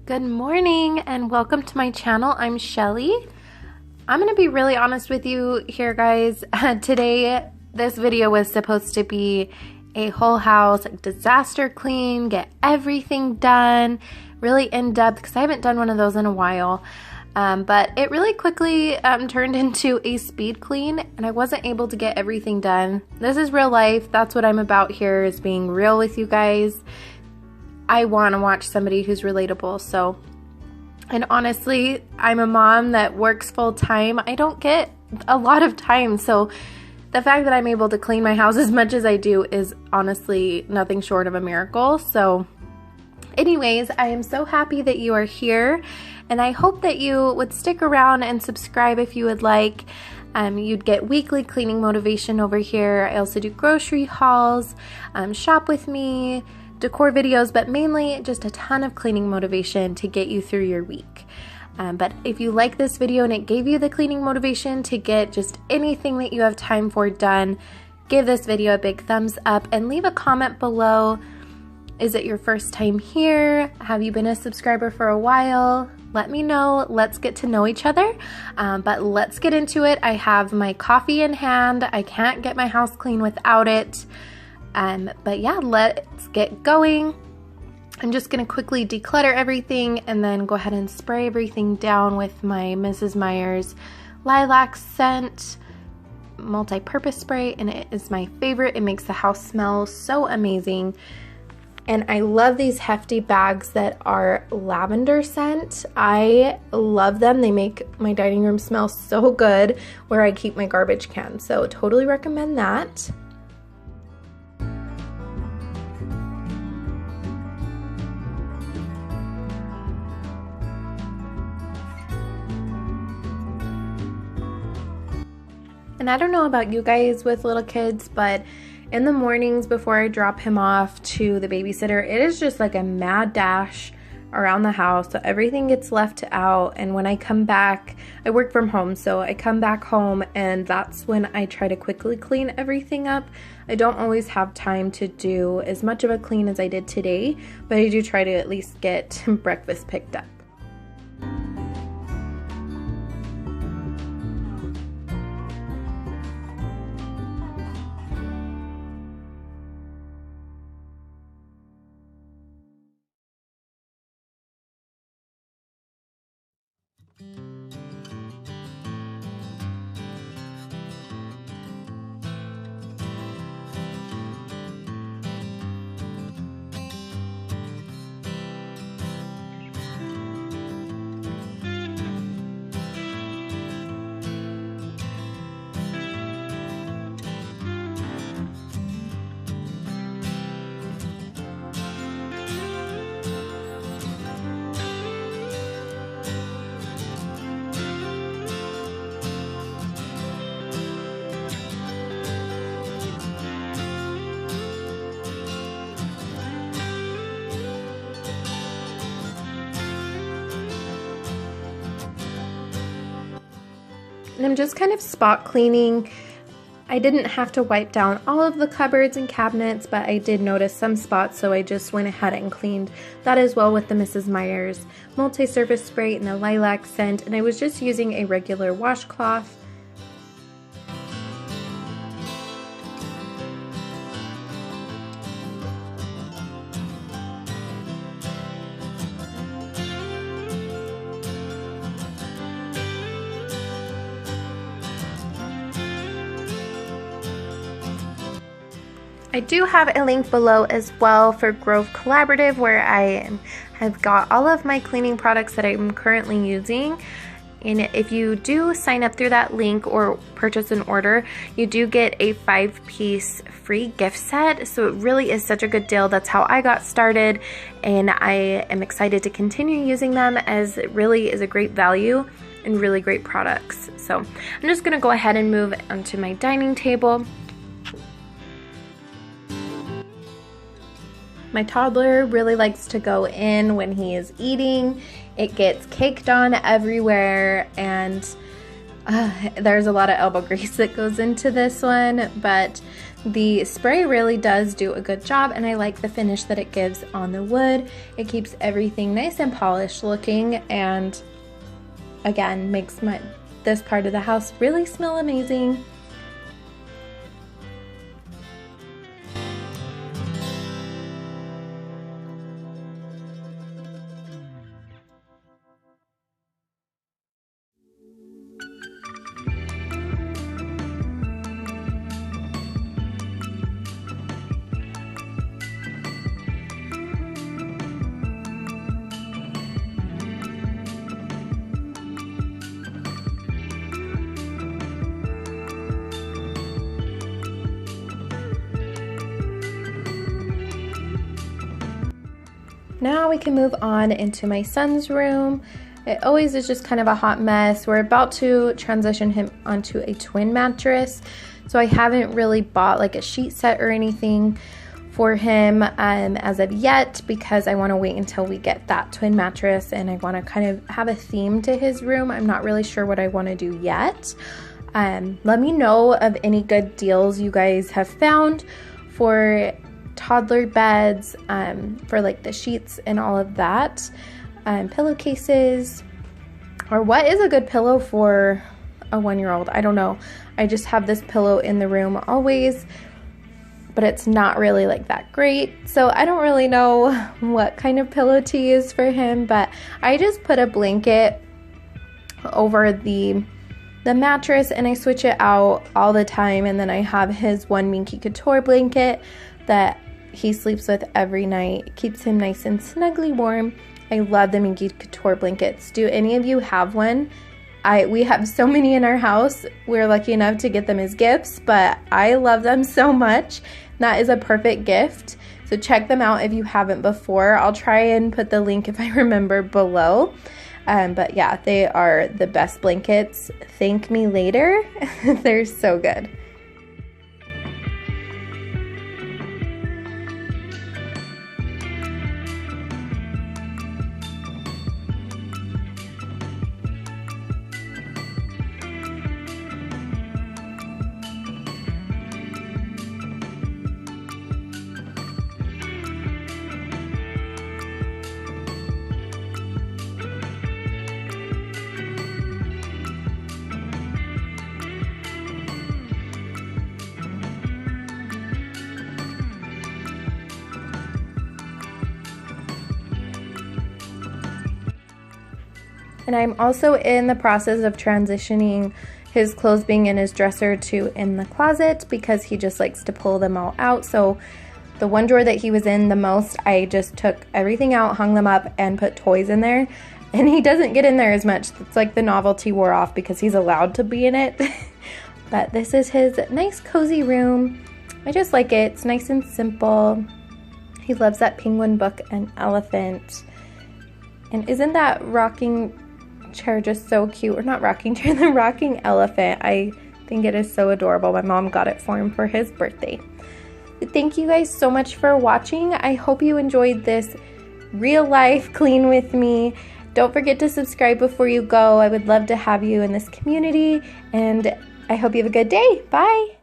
Good morning and welcome to my channel. I'm Shelly. I'm gonna be really honest with you here, guys. Today, this video was supposed to be a whole house disaster clean, get everything done, really in-depth, because I haven't done one of those in a while. But it really quickly turned into a speed clean, and I wasn't able to get everything done. This is real life. That's what I'm about here, is being real with you guys. I want to watch somebody who's relatable. So, and honestly, I'm a mom that works full time. I don't get a lot of time. So the fact that I'm able to clean my house as much as I do is honestly nothing short of a miracle. So anyways, I am so happy that you are here, and I hope that you would stick around and subscribe if you would like. You'd get weekly cleaning motivation over here. I also do grocery hauls, shop with me, decor videos, but mainly just a ton of cleaning motivation to get you through your week. But if you like this video and it gave you the cleaning motivation to get just anything that you have time for done, give this video a big thumbs up and leave a comment below. Is it your first time here? Have you been a subscriber for a while? Let me know. Let's get to know each other. But let's get into it. I have my coffee in hand. I can't get my house clean without it. But yeah, let's get going. I'm just gonna quickly declutter everything and then go ahead and spray everything down with my Mrs. Meyer's lilac scent multi-purpose spray, and it is my favorite. It makes the house smell so amazing. And I love these hefty bags that are lavender scent. I love them. They make my dining room smell so good where I keep my garbage can. So totally recommend that. And I don't know about you guys with little kids, but in the mornings before I drop him off to the babysitter, it is just like a mad dash around the house. So everything gets left out, and when I come back, I work from home, so I come back home and that's when I try to quickly clean everything up. I don't always have time to do as much of a clean as I did today, but I do try to at least get breakfast picked up. And I'm just kind of spot cleaning. I didn't have to wipe down all of the cupboards and cabinets, but I did notice some spots, so I just went ahead and cleaned that as well with the Mrs. Meyer's multi-surface spray and the lilac scent, and I was just using a regular washcloth. I do have a link below as well for Grove Collaborative, where I have got all of my cleaning products that I'm currently using. And if you do sign up through that link or purchase an order, you do get a 5-piece free gift set. So it really is such a good deal. That's how I got started, and I am excited to continue using them, as it really is a great value and really great products. So I'm just gonna go ahead and move onto my dining table. My toddler really likes to go in when he is eating. It gets caked on everywhere, and there's a lot of elbow grease that goes into this one, but The spray really does do a good job, and I like the finish that it gives on the wood. It keeps everything nice and polished looking, and again, makes this part of the house really smell amazing. Now we can move on into my son's room. It always is just kind of a hot mess. We're about to transition him onto a twin mattress, so I haven't really bought like a sheet set or anything for him as of yet, because I want to wait until we get that twin mattress, and I want to kind of have a theme to his room. I'm not really sure what I want to do yet. Let me know of any good deals you guys have found for toddler beds, for like the sheets and all of that, pillowcases, or what is a good pillow for a 1-year-old. I don't know. I just have this pillow in the room always, but it's not really like that great, so I don't really know what kind of pillow to use for him. But I just put a blanket over the mattress, and I switch it out all the time, and then I have his one Minky Couture blanket that he sleeps with every night. It keeps him nice and snugly warm. I love the Minky Couture blankets. Do any of you have one? We have so many in our house. We're lucky enough to get them as gifts, but I love them so much. That is a perfect gift. So check them out if you haven't before. I'll try and put the link, if I remember, below. But yeah, they are the best blankets. Thank me later. They're so good. And I'm also in the process of transitioning his clothes being in his dresser to in the closet, because he just likes to pull them all out. So the one drawer that he was in the most, I just took everything out, hung them up, and put toys in there. And he doesn't get in there as much. It's like the novelty wore off because he's allowed to be in it. But this is his nice cozy room. I just like it. It's nice and simple. He loves that penguin book and elephant. And isn't that rocking chair just so cute? Or not rocking chair, the rocking elephant. I think it is so adorable. My mom got it for him for his birthday. But thank you guys so much for watching. I hope you enjoyed this real life clean with me. Don't forget to subscribe before you go. I would love to have you in this community, and I hope you have a good day. Bye.